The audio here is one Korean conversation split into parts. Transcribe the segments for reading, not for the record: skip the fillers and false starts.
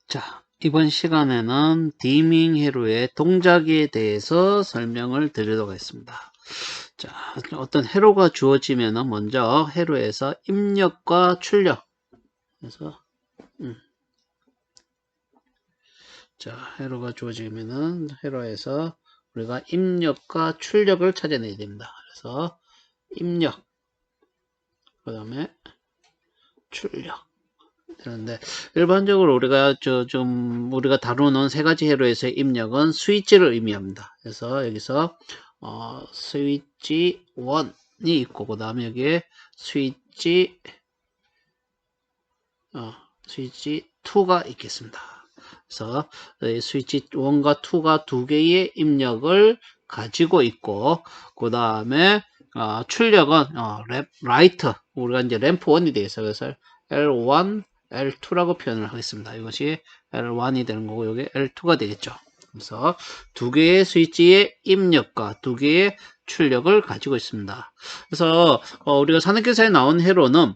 자, 이번 시간에는 디밍 회로의 동작에 대해서 설명을 드리도록 하겠습니다. 자, 어떤 회로가 주어지면 먼저 회로에서 입력과 출력. 그래서 자, 회로가 주어지면은 회로에서 우리가 입력과 출력을 찾아내야 됩니다. 그래서 입력, 그 다음에 출력. 되는데 일반적으로 우리가 우리가 다루는 세 가지 회로에서의 입력은 스위치를 의미합니다. 그래서 여기서 스위치 1이 있고 그 다음에 여기에 스위치 2가 있겠습니다. 그래서 스위치 1과 2가 두 개의 입력을 가지고 있고 그 다음에 출력은 라이트 우리가 이제 램프 1이 되겠어요. 그래서 L1 L2라고 표현을 하겠습니다. 이것이 L1이 되는 거고 여기 L2가 되겠죠. 그래서 두 개의 스위치의 입력과 두 개의 출력을 가지고 있습니다. 그래서 우리가 산업계산에 나온 회로는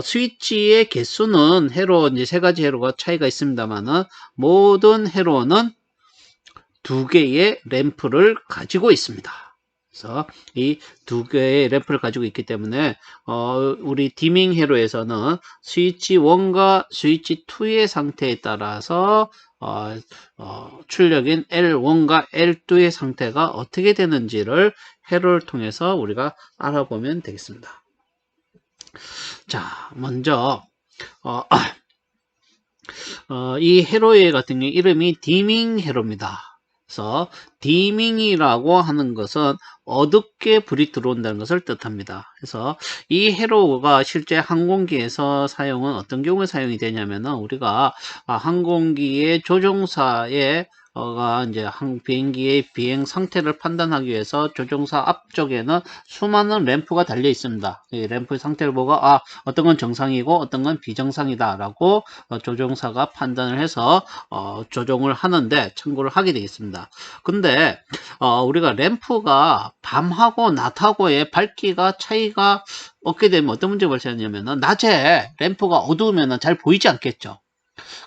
스위치의 개수는 회로 이제 세 가지 회로가 차이가 있습니다만은 모든 회로는 두 개의 램프를 가지고 있습니다. 그래서 이 두 개의 램프를 가지고 있기 때문에 우리 디밍 회로에서는 스위치 1과 스위치 2의 상태에 따라서 출력인 L1과 L2의 상태가 어떻게 되는지를 회로를 통해서 우리가 알아보면 되겠습니다. 자, 먼저 이 회로의 같은 경우 이름이 디밍 회로입니다. 그래서 디밍이라고 하는 것은 어둡게 불이 들어온다는 것을 뜻합니다. 그래서 이 회로가 실제 항공기에서 사용은 어떤 경우에 사용이 되냐면은 우리가 항공기의 조종사의 이제 비행기의 비행 상태를 판단하기 위해서 조종사 앞쪽에는 수많은 램프가 달려 있습니다. 이 램프의 상태를 보고 어떤 건 정상이고 어떤 건 비정상이다 라고 조종사가 판단을 해서 조종을 하는데 참고를 하게 되겠습니다. 근데 우리가 램프가 밤하고 낮하고의 밝기가 차이가 없게 되면 어떤 문제가 발생하냐면 낮에 램프가 어두우면 잘 보이지 않겠죠.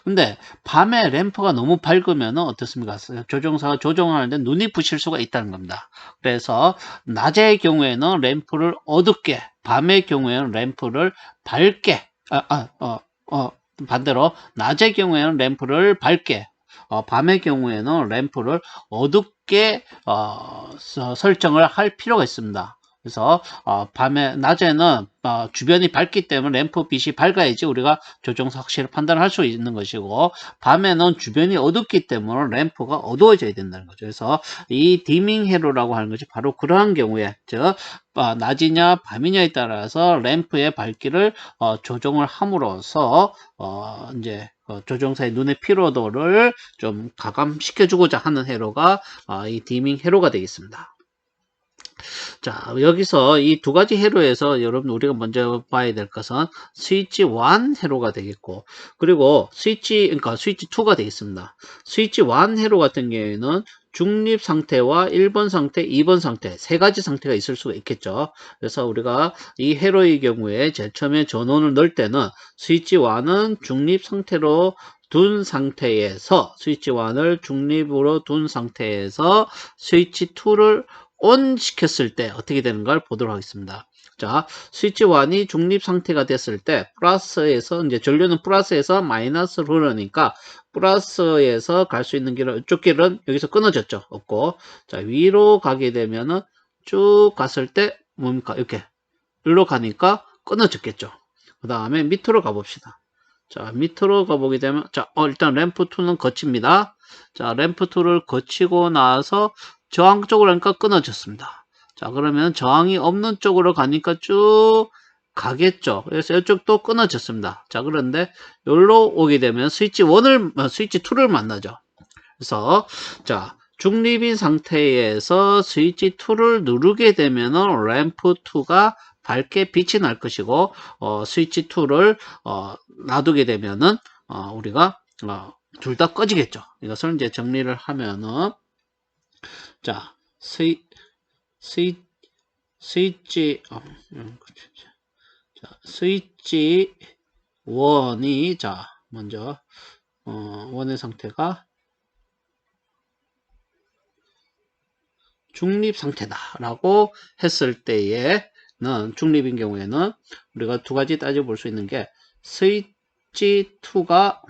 근데 밤에 램프가 너무 밝으면 어떻습니까? 조종사가 조종하는데 눈이 부실 수가 있다는 겁니다. 그래서 낮의 경우에는 램프를 어둡게, 밤의 경우에는 램프를 밝게, 반대로 낮의 경우에는 램프를 밝게, 밤의 경우에는 램프를 어둡게 설정을 할 필요가 있습니다. 그래서 낮에는 주변이 밝기 때문에 램프 빛이 밝아야지 우리가 조종사 확실히 판단을 할 수 있는 것이고 밤에는 주변이 어둡기 때문에 램프가 어두워져야 된다는 거죠. 그래서 이 디밍 회로라고 하는 것이 바로 그러한 경우에 즉 낮이냐 밤이냐에 따라서 램프의 밝기를 조정을 함으로써 이제 조종사의 눈의 피로도를 좀 가감시켜 주고자 하는 회로가 이 디밍 회로가 되겠습니다. 자, 여기서 이 두 가지 회로에서 여러분 우리가 먼저 봐야 될 것은 스위치 1 회로가 되겠고 그리고 그러니까 스위치 2가 되겠습니다. 스위치 1 회로 같은 경우에는 중립 상태와 1번 상태, 2번 상태 세 가지 상태가 있을 수가 있겠죠. 그래서 우리가 이 회로의 경우에 제일 처음에 전원을 넣을 때는 스위치 1은 중립 상태로 둔 상태에서 스위치 1을 중립으로 둔 상태에서 스위치 2를 ON 시켰을 때 어떻게 되는 걸 보도록 하겠습니다. 자, 스위치 1이 중립 상태가 됐을 때 플러스에서 이제 전류는 플러스에서 마이너스로 흐르니까 플러스에서 갈 수 있는 길은 이쪽 길은 여기서 끊어졌죠. 없고 자 위로 가게 되면은 쭉 갔을 때 뭡니까 이렇게 일로 가니까 끊어졌겠죠. 그 다음에 밑으로 가봅시다. 자 밑으로 가보게 되면 자 일단 램프 2는 거칩니다. 자 램프 2를 거치고 나서 저항 쪽으로 하니까 끊어졌습니다. 자 그러면 저항이 없는 쪽으로 가니까 쭉 가겠죠. 그래서 이쪽도 끊어졌습니다. 자 그런데 여기로 오게 되면 스위치 2를 만나죠. 그래서 자 중립인 상태에서 스위치 2를 누르게 되면 램프 2가 밝게 빛이 날 것이고 스위치 2를 놔두게 되면은 우리가 둘 다 꺼지겠죠. 이것을 이제 정리를 하면은 자, 스위치, 스위치 1이, 자, 먼저, 원의 상태가 중립 상태다라고 했을 때에는, 중립인 경우에는 우리가 두 가지 따져볼 수 있는 게 스위치 2가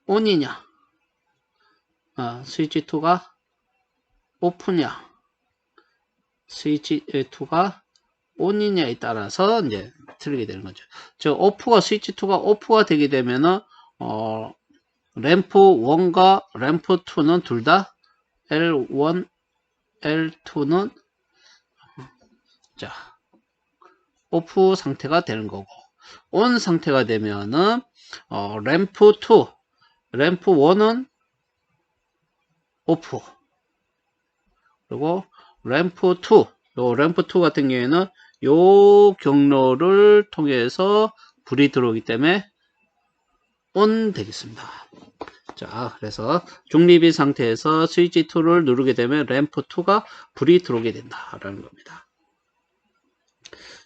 ON이냐, 스위치 2가 오프냐, 스위치 2가 ON이냐에 따라서 이제 틀리게 되는 거죠. 즉, 스위치 2가 오프가 되게 되면은, 램프 1과 램프 2는 둘 다 L1, L2는 자, 오프 상태가 되는 거고, 온 상태가 되면은, 램프 2, 램프 1은 오프, 그리고 램프 2, 요 램프 2 같은 경우에는 요 경로를 통해서 불이 들어오기 때문에 ON 되겠습니다. 자, 그래서 중립인 상태에서 스위치 2를 누르게 되면 램프 2가 불이 들어오게 된다라는 겁니다.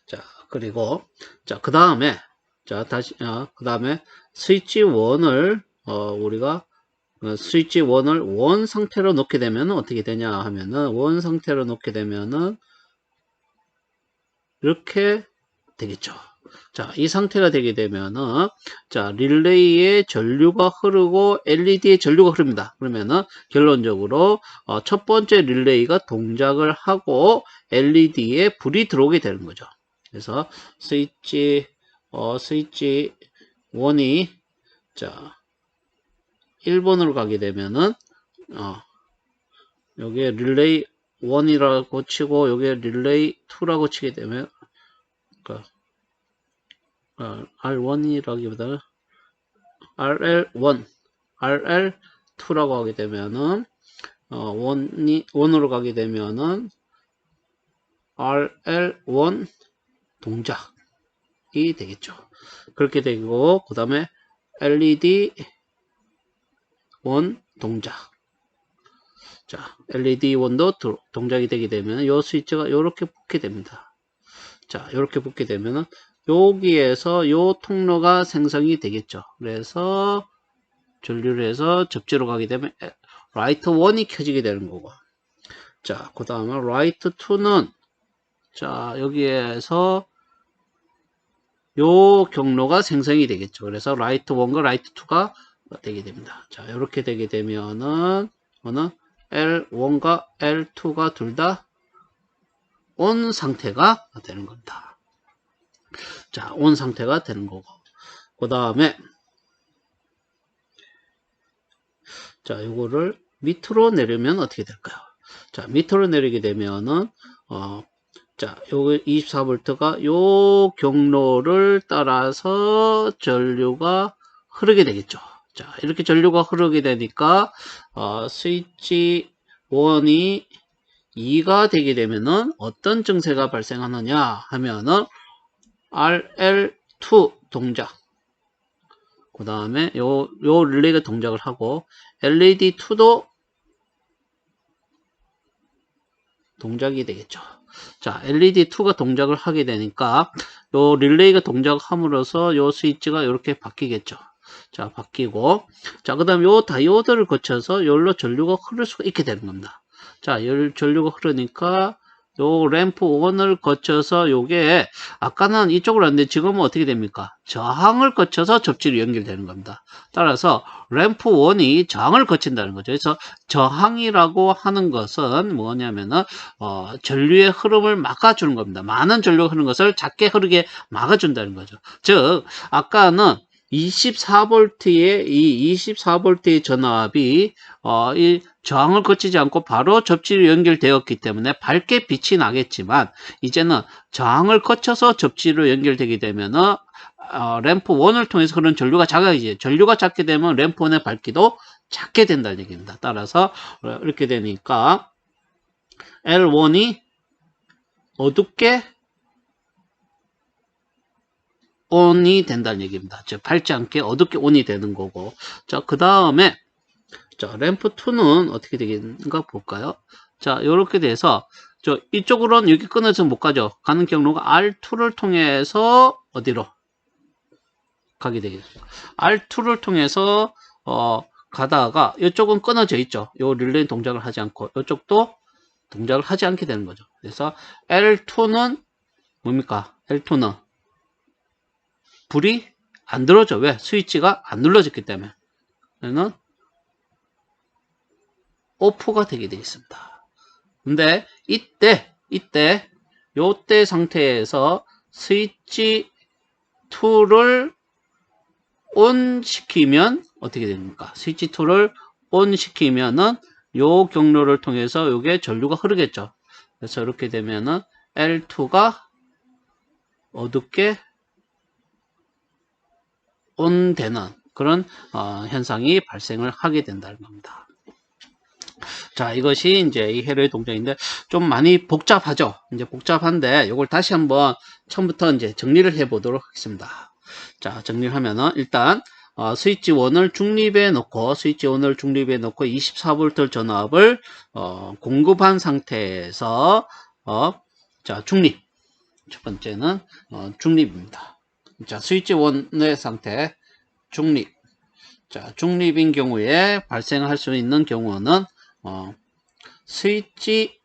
자, 그리고 그 다음에 그 다음에 스위치 1을 우리가 스위치 1을 원 상태로 놓게 되면 어떻게 되냐 하면은, 원 상태로 놓게 되면은 이렇게 되겠죠. 자, 이 상태가 되게 되면은, 자, 릴레이에 전류가 흐르고 LED에 전류가 흐릅니다. 그러면은 결론적으로 첫 번째 릴레이가 동작을 하고 LED에 불이 들어오게 되는 거죠. 그래서 스위치 1이 자 1번으로 가게 되면은 여기에 릴레이 1이라고 치고 여기에 릴레이 2라고 치게 되면 R1이라기보다는 RL1, RL2라고 하게 되면은 1으로 가게 되면은 RL1 동작이 되겠죠. 그렇게 되고, 그 다음에 LED 1 동작. 자, LED 1도 동작이 되게 되면 이 스위치가 이렇게 붙게 됩니다. 자, 이렇게 붙게 되면은 여기에서 이 통로가 생성이 되겠죠. 그래서 전류를 해서 접지로 가게 되면 라이트 1이 켜지게 되는 거고. 자, 그 다음에 라이트 2는 자, 여기에서 요 경로가 생성이 되겠죠. 그래서 라이트 1과 라이트 2가 되게 됩니다. 자, 이렇게 되게 되면은 L1과 L2가 둘 다 ON 상태가 되는 겁니다. 자, ON 상태가 되는 거고. 그 다음에 자, 이거를 밑으로 내리면 어떻게 될까요? 자, 밑으로 내리게 되면은 자, 요거 24V가 요 경로를 따라서 전류가 흐르게 되겠죠. 자, 이렇게 전류가 흐르게 되니까 스위치 1이 2가 되게 되면은 어떤 증세가 발생하느냐 하면은 RL2 동작, 그 다음에 요 릴레이가 동작을 하고 LED2도 동작이 되겠죠. 자, LED2가 동작을 하게 되니까 요 릴레이가 동작함으로써 요 스위치가 이렇게 바뀌겠죠. 자, 바뀌고, 자, 그 다음 요 다이오드를 거쳐서 여기로 전류가 흐를 수가 있게 되는 겁니다. 자, 전류가 흐르니까 요 램프 1을 거쳐서 요게 아까는 이쪽으로 왔는데 지금은 어떻게 됩니까? 저항을 거쳐서 접지로 연결되는 겁니다. 따라서 램프 1이 저항을 거친다는 거죠. 그래서 저항이라고 하는 것은 뭐냐면은 전류의 흐름을 막아주는 겁니다. 많은 전류가 흐르는 것을 작게 흐르게 막아준다는 거죠. 즉 아까는 24V의 이 24V의 전압이 이 저항을 거치지 않고 바로 접지로 연결되었기 때문에 밝게 빛이 나겠지만, 이제는 저항을 거쳐서 접지로 연결되게 되면은 램프 1을 통해서 흐르는 전류가 작아지죠. 전류가 작게 되면 램프 1의 밝기도 작게 된다는 얘기입니다. 따라서 이렇게 되니까 L1이 어둡게 ON이 된다는 얘기입니다. 즉 밝지 않게 어둡게 ON이 되는 거고. 자, 그 다음에 자, 램프 2는 어떻게 되겠는가 볼까요? 자, 이렇게 돼서 이쪽으로는 여기 끊어서 못 가죠. 가는 경로가 R2를 통해서 어디로? 가게 되겠습니다. R2를 통해서 가다가 이쪽은 끊어져 있죠. 요 릴레이 동작을 하지 않고 이쪽도 동작을 하지 않게 되는 거죠. 그래서 L2는 뭡니까? L2는 불이 안 들어오죠. 왜? 스위치가 안 눌러졌기 때문에. 그러면 오프가 되게 되어 있습니다. 근데 이때 요때 상태에서 스위치 2를 온 시키면 어떻게 됩니까? 스위치 2를 온 시키면은 요 경로를 통해서 요게 전류가 흐르겠죠. 그래서 이렇게 되면은 L2가 어둡게 온 되는 그런 현상이 발생을 하게 된다는 겁니다. 자, 이것이 이제 이 회로의 동작인데 좀 많이 복잡하죠. 이제 복잡한데 이걸 다시 한번 처음부터 이제 정리를 해 보도록 하겠습니다. 자, 정리를 하면은 일단 스위치 1을 중립에 놓고 24V 전압을 공급한 상태에서 자, 중립. 첫 번째는 중립입니다. 자, 스위치 1의 상태 중립. 자, 중립인 경우에 발생할 수 있는 경우는 스위치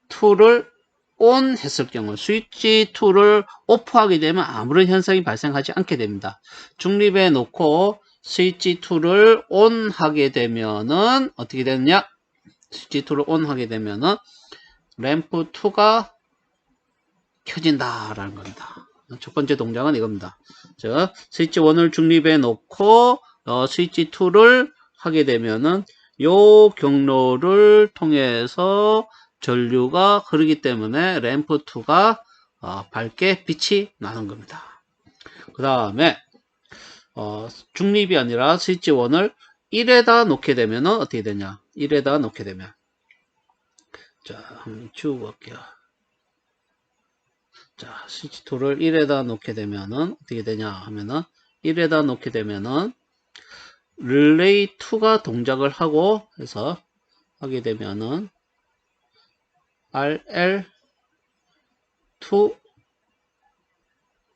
2를 ON 했을 경우 스위치 2를 오프하게 되면 아무런 현상이 발생하지 않게 됩니다. 중립에 놓고 스위치 2를 ON 하게 되면은 어떻게 되느냐? 스위치 2를 ON 하게 되면은 램프 2가 켜진다라는 겁니다. 첫 번째 동작은 이겁니다. 자, 스위치 1을 중립에 놓고 스위치 2를 하게 되면은 요 경로를 통해서 전류가 흐르기 때문에 램프 2가 밝게 빛이 나는 겁니다. 그 다음에 중립이 아니라 스위치 1을 1에다 놓게 되면 어떻게 되냐? 1에다 놓게 되면 자, 한번 지우고 갈게요. 자, 스위치 2를 1에다 놓게 되면은 어떻게 되냐 하면은 1에다 놓게 되면은 릴레이 2가 동작을 하고 해서 하게 되면은 RL2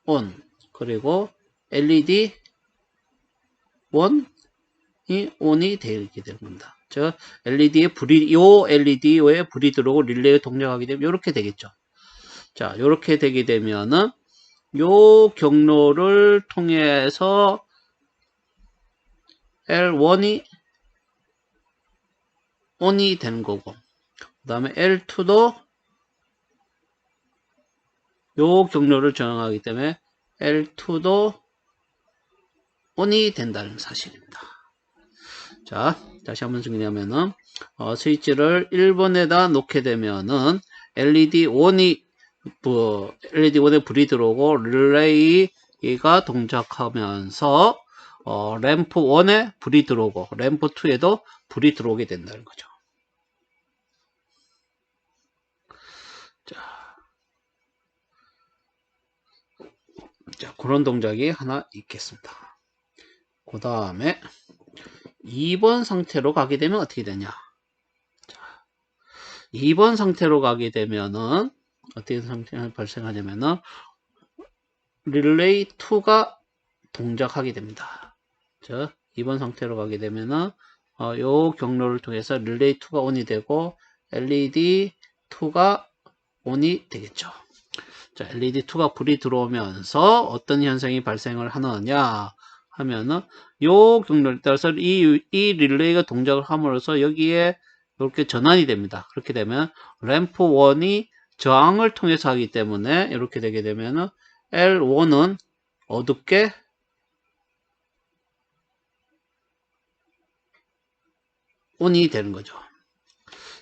ON 그리고 LED 1이 ON이 되게 되는 겁니다. 즉 LED에 불이 요 LED에 불이 들어오고 릴레이 동작하게 되면 이렇게 되겠죠. 자, 이렇게 되게 되면은 요 경로를 통해서 L1이 ON이 되는 거고 그 다음에 L2도 요 경로를 저항하기 때문에 L2도 ON이 된다는 사실입니다. 자, 다시 한번 정리하면은 스위치를 1번에다 놓게 되면은 LED 1이 LED 1에 불이 들어오고 릴레이가 동작하면서 램프 1에 불이 들어오고 램프 2에도 불이 들어오게 된다는 거죠. 자, 그런 동작이 하나 있겠습니다. 그 다음에 2번 상태로 가게 되면 어떻게 되냐? 자, 2번 상태로 가게 되면은 어떻게 상태가 발생하냐면은 릴레이 2가 동작하게 됩니다. 자, 2번 상태로 가게 되면은 요 경로를 통해서 릴레이 2가 ON이 되고 LED 2가 ON이 되겠죠. 자, LED 2가 불이 들어오면서 어떤 현상이 발생을 하느냐 하면은 요 경로에 따라서 이 릴레이가 동작을 함으로써 여기에 이렇게 전환이 됩니다. 그렇게 되면 램프 1이 저항을 통해서 하기 때문에 이렇게 되게 되면은 L1은 어둡게 ON이 되는 거죠.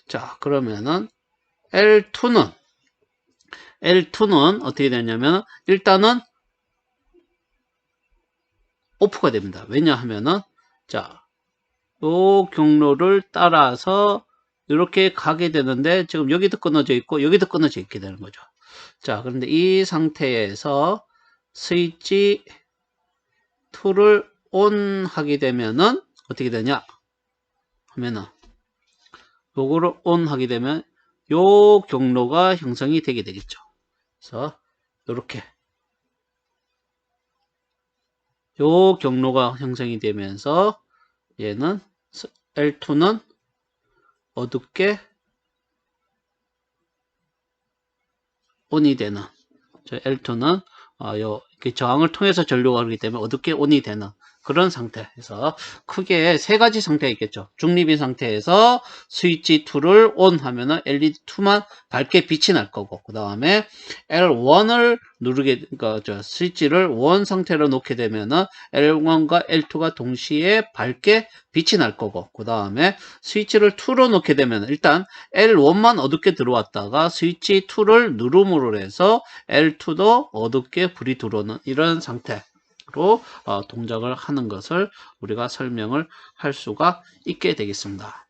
자, 그러면은 L2는 어떻게 되냐면 일단은 오프가 됩니다. 왜냐하면은 자, 요 경로를 따라서 이렇게 가게 되는데 지금 여기도 끊어져 있고 여기도 끊어져 있게 되는 거죠. 자, 그런데 이 상태에서 스위치 2를 ON 하게 되면은 어떻게 되냐 하면은 요거를 ON 하게 되면 요 경로가 형성이 되게 되겠죠. 그래서 요렇게 요 경로가 형성이 되면서 얘는 L2는 어둡게 ON이 되는, L2는 이렇게 저항을 통해서 전류가 흐르기 때문에 어둡게 ON이 되는 그런 상태에서 크게 세 가지 상태가 있겠죠. 중립인 상태에서 스위치 2를 ON 하면은 LED 2만 밝게 빛이 날 거고, 그 다음에 L1을 누르게, 그러니까 스위치를 ON 상태로 놓게 되면은 L1과 L2가 동시에 밝게 빛이 날 거고, 그 다음에 스위치를 2로 놓게 되면 일단 L1만 어둡게 들어왔다가 스위치 2를 누름으로 해서 L2도 어둡게 불이 들어오는 이런 상태로 동작을 하는 것을 우리가 설명을 할 수가 있게 되겠습니다.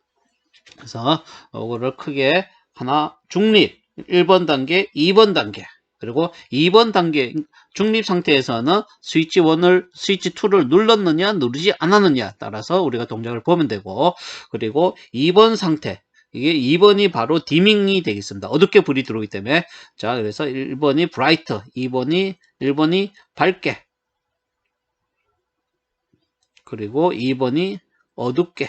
그래서 이거를 크게 하나, 중립 1번 단계, 2번 단계, 그리고 2번 단계 중립 상태에서는 스위치 2를 눌렀느냐 누르지 않았느냐 따라서 우리가 동작을 보면 되고, 그리고 2번 상태, 이게 2번이 바로 디밍이 되겠습니다. 어둡게 불이 들어오기 때문에. 자, 그래서 1번이 브라이트, 1번이 밝게, 그리고 2번이 어둡게.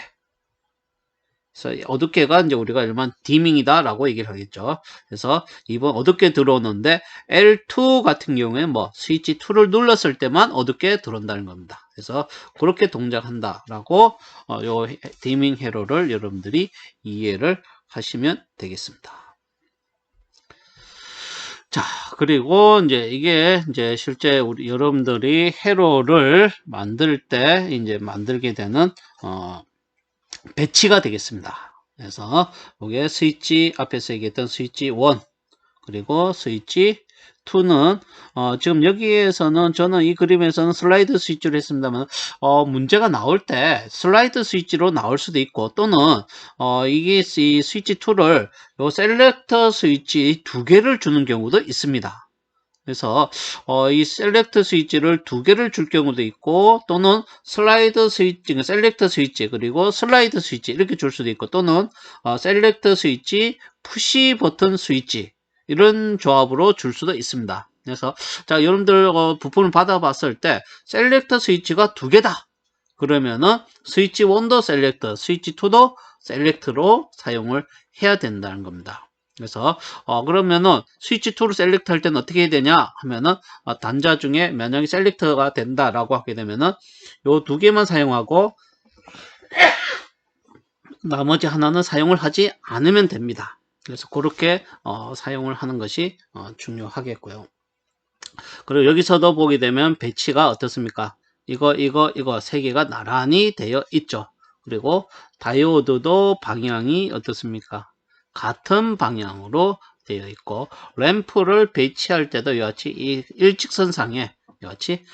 그래서 어둡게가 이제 우리가 일반 디밍이다 라고 얘기를 하겠죠. 그래서 2번 어둡게 들어오는데 L2 같은 경우에는 뭐 스위치 2를 눌렀을 때만 어둡게 들어온다는 겁니다. 그래서 그렇게 동작한다 라고 요 디밍 회로를 여러분들이 이해를 하시면 되겠습니다. 자, 그리고 이제 이게 이제 실제 우리 여러분들이 회로를 만들 때 이제 만들게 되는 배치가 되겠습니다. 그래서 이게 스위치, 앞에서 얘기했던 스위치 1 그리고 스위치 2는 지금 여기에서는 저는 이 그림에서는 슬라이드 스위치를 했습니다만 문제가 나올 때 슬라이드 스위치로 나올 수도 있고, 또는 이게 이 스위치 2를 요 셀렉터 스위치 2개를 주는 경우도 있습니다. 그래서 이 셀렉트 스위치를 2개를 줄 경우도 있고, 또는 슬라이드 스위치, 셀렉트 스위치 그리고 슬라이드 스위치 이렇게 줄 수도 있고, 또는 셀렉트 스위치, 푸시 버튼 스위치 이런 조합으로 줄 수도 있습니다. 그래서 자, 여러분들 부품을 받아봤을 때 셀렉터 스위치가 2개다 그러면은 스위치 1도 셀렉터, 스위치 2도 셀렉트로 사용을 해야 된다는 겁니다. 그래서 그러면은 스위치 2를 셀렉트 할 때는 어떻게 해야 되냐 하면은 단자 중에 만약에 셀렉터가 된다라고 하게 되면은 요 2개만 사용하고 나머지 하나는 사용을 하지 않으면 됩니다. 그래서 그렇게 사용을 하는 것이 중요하겠고요. 그리고 여기서도 보게 되면 배치가 어떻습니까? 이거 3개가 나란히 되어 있죠. 그리고 다이오드도 방향이 어떻습니까? 같은 방향으로 되어 있고, 램프를 배치할 때도 이같이 이 일직선상에 이같이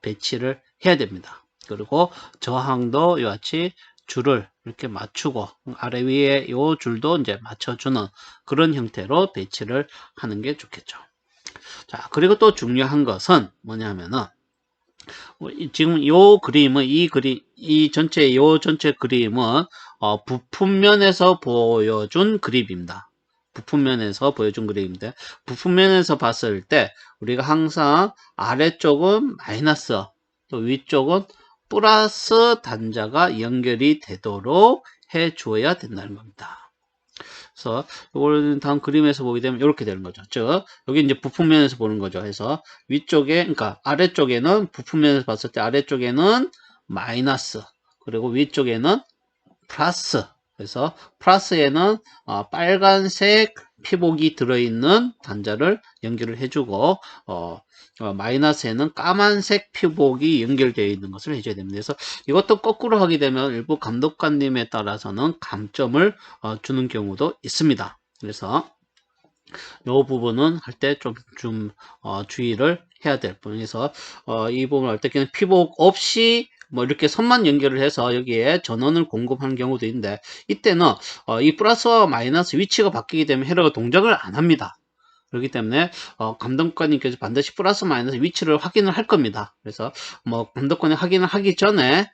배치를 해야 됩니다. 그리고 저항도 이같이 줄을 이렇게 맞추고 아래 위에 요 줄도 이제 맞춰주는 그런 형태로 배치를 하는 게 좋겠죠. 자, 그리고 또 중요한 것은 뭐냐면은 지금 요 그림은 이 전체 그림은 부품면에서 보여준 그림입니다. 부품면에서 보여준 그림인데, 부품면에서 봤을 때 우리가 항상 아래쪽은 마이너스, 또 위쪽은 플러스 단자가 연결이 되도록 해 주어야 된다는 겁니다. 그래서 이걸 다음 그림에서 보게 되면 이렇게 되는 거죠. 즉 여기 이제 부품면에서 보는 거죠. 그래서 위쪽에, 그러니까 아래쪽에는 부품면에서 봤을 때 아래쪽에는 마이너스, 그리고 위쪽에는 플러스. 그래서 플러스에는 빨간색 피복이 들어있는 단자를 연결을 해주고, 마이너스에는 까만색 피복이 연결되어 있는 것을 해줘야 됩니다. 그래서 이것도 거꾸로 하게 되면 일부 감독관님에 따라서는 감점을 주는 경우도 있습니다. 그래서 이 부분은 할 때 좀 주의를 해야 될 부분에서 이 부분을 할 때는 피복 없이 뭐 이렇게 선만 연결을 해서 여기에 전원을 공급하는 경우도 있는데, 이때는 이 플러스와 마이너스 위치가 바뀌게 되면 회로가 동작을 안 합니다. 그렇기 때문에 감독관님께서 반드시 플러스 마이너스 위치를 확인을 할 겁니다. 그래서 뭐 감독관이 확인을 하기 전에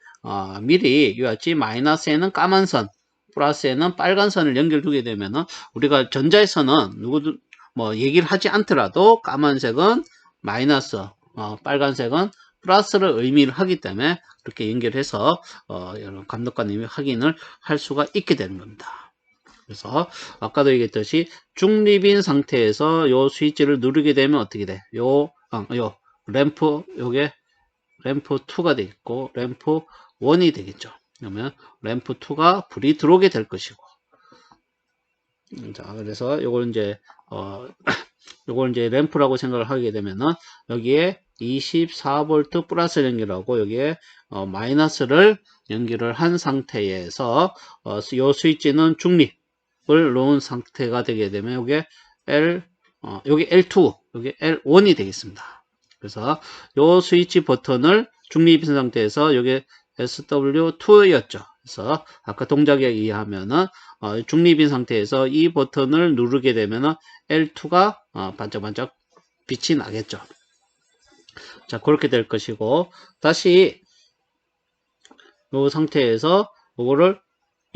미리 이같이 마이너스에는 까만 선, 플러스에는 빨간 선을 연결두게 되면은 우리가 전자에서는 누구도 뭐 얘기를 하지 않더라도 까만색은 마이너스, 빨간색은 플러스를 의미를 하기 때문에 그렇게 연결해서 여러분 감독관님이 확인을 할 수가 있게 되는 겁니다. 그래서 아까도 얘기했듯이 중립인 상태에서 요 스위치를 누르게 되면 어떻게 돼? 요 램프 요게 램프 2가 되겠고 램프 1이 되겠죠. 그러면 램프 2가 불이 들어오게 될 것이고, 자 그래서 요걸 이제 요걸 이제 램프라고 생각을 하게 되면은 여기에 24V 플러스 연결하고 여기에 마이너스를 연결을 한 상태에서 요 스위치는 중립을 놓은 상태가 되게 되면 요게 여기 L2, 여기 L1이 되겠습니다. 그래서 요 스위치 버튼을 중립인 상태에서 여기 SW2였죠. 그래서 아까 동작에 의하면은 중립인 상태에서 이 버튼을 누르게 되면은 L2가 반짝반짝 빛이 나겠죠. 자, 그렇게 될 것이고, 다시 이 상태에서 이거를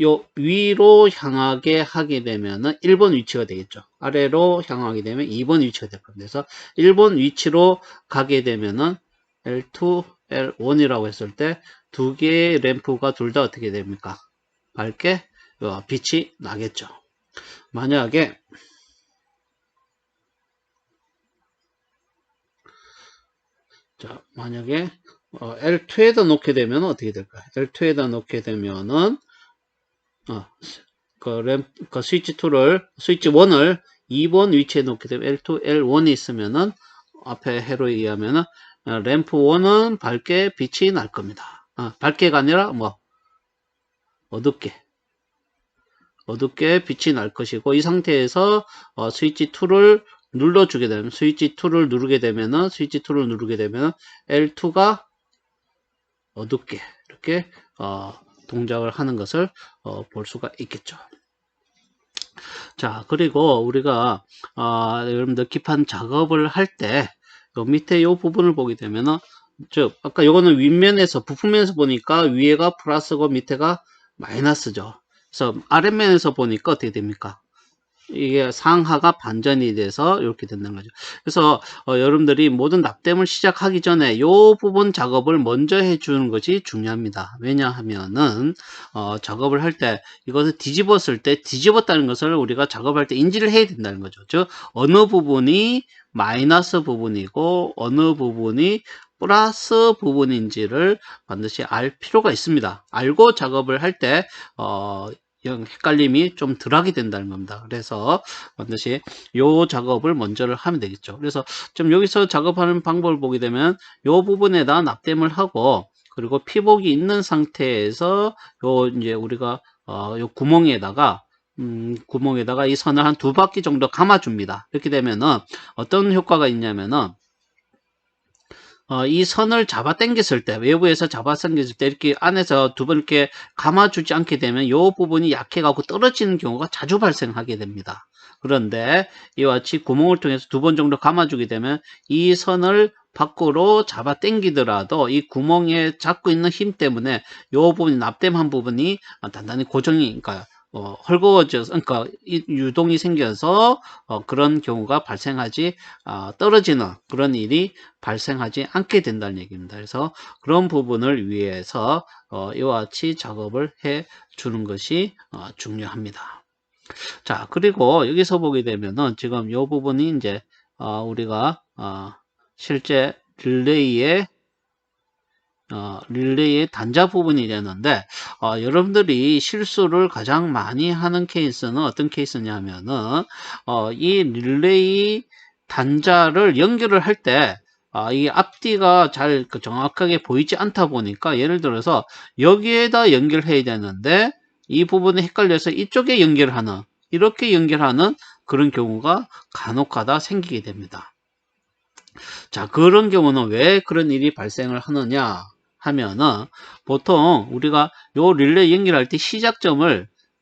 요 위로 향하게 하게 되면은 1번 위치가 되겠죠. 아래로 향하게 되면 2번 위치가 될 겁니다. 그래서 1번 위치로 가게 되면은 L2, L1이라고 했을 때 두 개의 램프가 둘 다 어떻게 됩니까? 밝게 빛이 나겠죠. 만약에 L2에다 놓게 되면 어떻게 될까요? L2에다 놓게 되면은 스위치 1을 2번 위치에 놓게 되면 L2, L1이 있으면은 앞에 해로에 의하면은 램프 1은 밝게 빛이 날 겁니다. 밝게가 아니라 어둡게 빛이 날 것이고, 이 상태에서 스위치 2를 눌러주게 되면 스위치 2를 누르게 되면은 L2가 어둡게 이렇게 동작을 하는 것을 볼 수가 있겠죠. 자, 그리고 우리가 여러분들 기판 작업을 할 때 요 밑에 요 부분을 보게 되면은, 즉 아까 요거는 윗면에서 부품면에서 보니까 위에가 플러스고 밑에가 마이너스죠. 그래서 아랫면에서 보니까 어떻게 됩니까? 이게 상하가 반전이 돼서 이렇게 된다는 거죠. 그래서 여러분들이 모든 납땜을 시작하기 전에 이 부분 작업을 먼저 해주는 것이 중요합니다. 왜냐하면은 작업을 할 때 이것을 뒤집었을 때 뒤집었다는 것을 우리가 작업할 때 인지를 해야 된다는 거죠. 즉 어느 부분이 마이너스 부분이고 어느 부분이 플러스 부분인지를 반드시 알 필요가 있습니다. 알고 작업을 할때 헷갈림이 좀 덜하게 된다는 겁니다. 그래서 반드시 요 작업을 먼저를 하면 되겠죠. 그래서 좀 여기서 작업하는 방법을 보게 되면 요 부분에다 납땜을 하고, 그리고 피복이 있는 상태에서 요 이제 우리가 요 구멍에다가 이 선을 한 2바퀴 정도 감아줍니다. 이렇게 되면은 어떤 효과가 있냐면은 이 선을 잡아 당겼을 때, 외부에서 잡아 당겼을 때 이렇게 안에서 두 번 이렇게 감아주지 않게 되면 이 부분이 약해가고 떨어지는 경우가 자주 발생하게 됩니다. 그런데 이와 같이 구멍을 통해서 2번 정도 감아주게 되면 이 선을 밖으로 잡아 당기더라도 이 구멍에 잡고 있는 힘 때문에 이 부분이 납땜한 부분이 단단히 고정이, 그러니까 헐거워져서, 그러니까 유동이 생겨서 그런 경우가 발생하지, 떨어지는 그런 일이 발생하지 않게 된다는 얘기입니다. 그래서 그런 부분을 위해서 이와 같이 작업을 해 주는 것이 중요합니다. 자, 그리고 여기서 보게 되면은 지금 이 부분이 이제 우리가 실제 릴레이의 단자 부분이 되는데, 여러분들이 실수를 가장 많이 하는 케이스는 어떤 케이스냐면은 이 릴레이 단자를 연결을 할 때 이 앞뒤가 잘 정확하게 보이지 않다 보니까, 예를 들어서 여기에다 연결해야 되는데 이 부분이 헷갈려서 이쪽에 이렇게 연결하는 그런 경우가 간혹가다 생기게 됩니다. 자, 그런 경우는 왜 그런 일이 발생을 하느냐 하면은, 보통 우리가 요 릴레이 연결할 때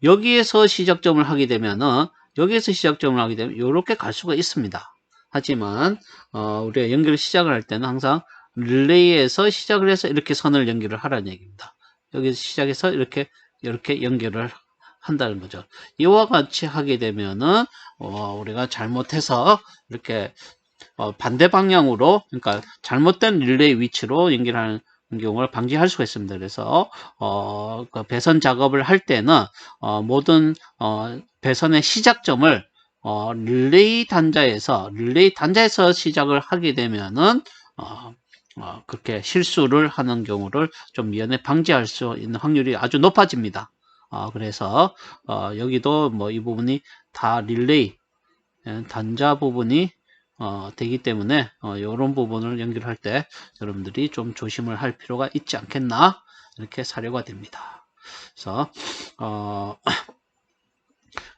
여기에서 시작점을 하게 되면은 이렇게 갈 수가 있습니다. 하지만 우리가 연결을 시작을 할 때는 항상 릴레이에서 시작을 해서 이렇게 선을 연결을 하라는 얘기입니다. 여기서 시작해서 이렇게 연결을 한다는 거죠. 이와 같이 하게 되면은 우리가 잘못해서 이렇게 반대 방향으로, 그러니까 잘못된 릴레이 위치로 연결하는 경우를 방지할 수가 있습니다. 그래서 그 배선 작업을 할 때는 모든 배선의 시작점을 릴레이 단자에서 시작을 하게 되면은 그렇게 실수를 하는 경우를 좀 미연에 방지할 수 있는 확률이 아주 높아집니다. 그래서 여기도 뭐 이 부분이 다 릴레이 단자 부분이 되기 때문에 이런 부분을 연결할 때 여러분들이 좀 조심을 할 필요가 있지 않겠나, 이렇게 사료가 됩니다. 그래서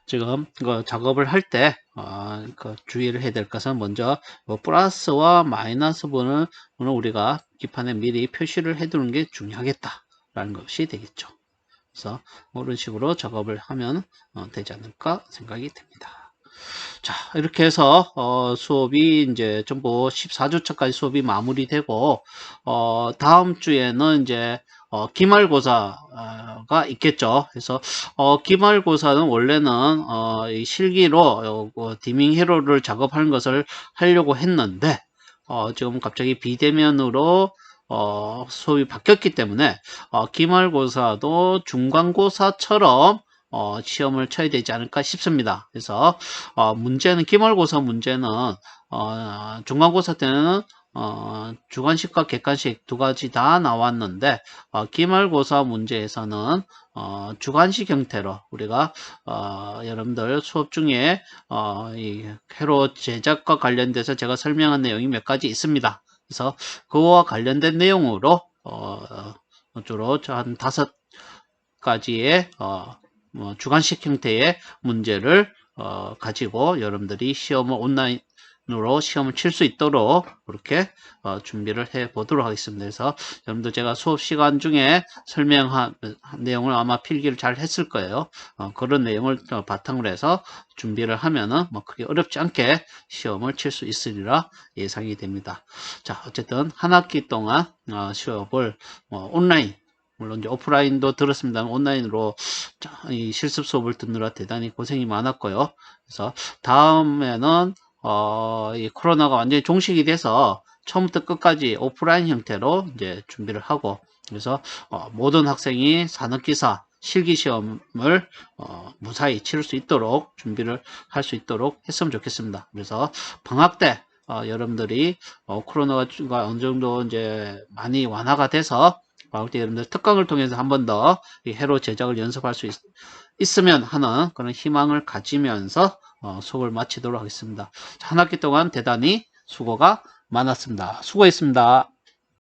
지금 그 작업을 할 때 그 주의를 해야 될 것은, 먼저 플러스와 마이너스 부분을 우리가 기판에 미리 표시를 해 두는 게 중요하겠다라는 것이 되겠죠. 그래서 이런 식으로 작업을 하면 되지 않을까 생각이 됩니다. 자, 이렇게 해서 수업이 이제 전부 14주차까지 수업이 마무리되고, 다음 주에는 이제 기말고사가 있겠죠. 그래서 기말고사는 원래는 이 실기로 디밍 회로를 작업하는 것을 하려고 했는데, 지금 갑자기 비대면으로 수업이 바뀌었기 때문에 기말고사도 중간고사처럼 시험을 쳐야 되지 않을까 싶습니다. 그래서 문제는, 기말고사 문제는 중간고사 때는 주관식과 객관식 두 가지 다 나왔는데, 기말고사 문제에서는 주관식 형태로 우리가 여러분들 수업 중에 이 회로 제작과 관련돼서 제가 설명한 내용이 몇 가지 있습니다. 그래서 그와 관련된 내용으로 주로 한 5가지의 주관식 형태의 문제를 가지고 여러분들이 시험을 온라인으로 시험을 칠 수 있도록 그렇게 준비를 해 보도록 하겠습니다. 그래서 여러분들 제가 수업 시간 중에 설명한 내용을 아마 필기를 잘 했을 거예요. 그런 내용을 바탕으로 해서 준비를 하면은 뭐 크게 어렵지 않게 시험을 칠 수 있으리라 예상이 됩니다. 자, 어쨌든 한 학기 동안 시험을 온라인, 물론 이제 오프라인도 들었습니다. 온라인으로 이 실습 수업을 듣느라 대단히 고생이 많았고요. 그래서 다음에는 이 코로나가 완전히 종식이 돼서 처음부터 끝까지 오프라인 형태로 이제 준비를 하고, 그래서 모든 학생이 산업기사 실기시험을 무사히 치를 수 있도록 준비를 할 수 있도록 했으면 좋겠습니다. 그래서 방학 때 여러분들이 코로나가 어느 정도 이제 많이 완화가 돼서 방학 때 여러분들 특강을 통해서 한 번 더 이 회로 제작을 연습할 수 있으면 하는 그런 희망을 가지면서 수업을 마치도록 하겠습니다. 한 학기 동안 대단히 수고가 많았습니다. 수고했습니다.